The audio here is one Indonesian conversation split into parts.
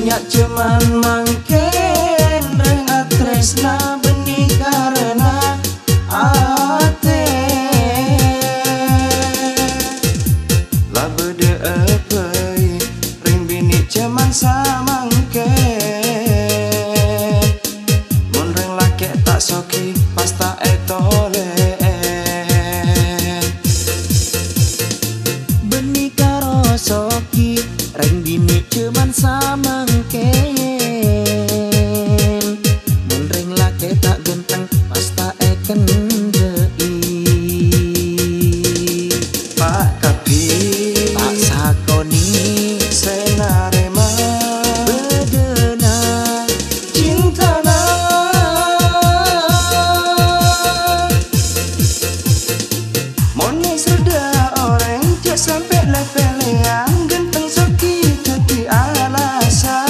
Nyak cuman mangken rengat tresna benih karena ate lah bede epai ring bini cuman samangken mun ring laki tak soki pas tak etole benih karo soki ring bini cuman samangken mun ring laki tak genteng pas tak eken dei pak kapi tak sakoni senarema bedena cintana monis reda orang dia sampai level yang genteng soki teti alasan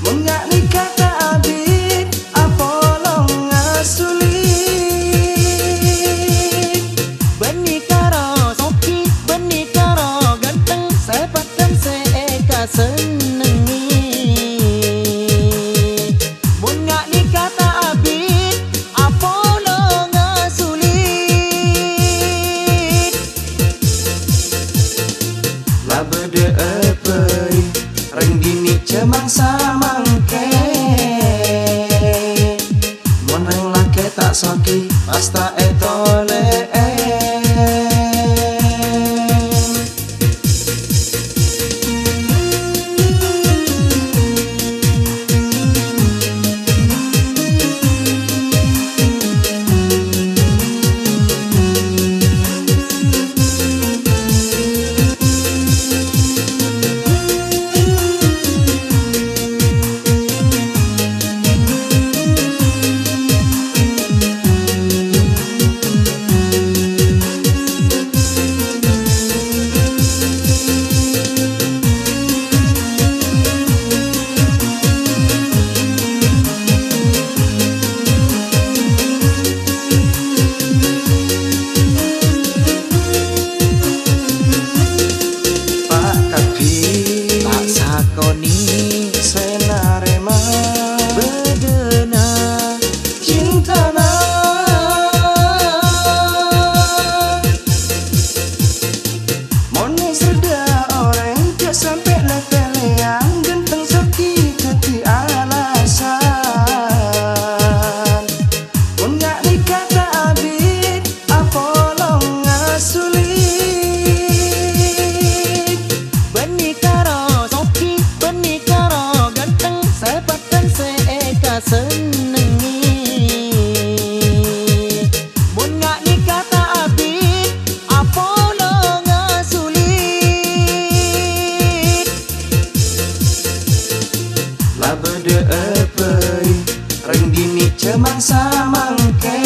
mengak nikah tak abid apolong ngasulit benih karo soki benih karo ganteng sepat dan seeka senengi mengak nikah tak abid apolong ngasulit lah bede epai ring dini cemang samangke mun ring laki tak soki pas tak etole tak sakoni senarema bedena cintana monis reda orang dia sampai level yang genteng soki teti alasan punya nikah tak abid apolong ngasulit benih karo soki benih karo ganteng sepat dan seeka senengi mun ngak nikah tak abid apolong ngasulit lah bede epai ring dini cemang samangke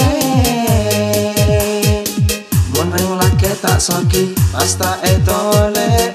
mun ring laki tak soki pas tak etole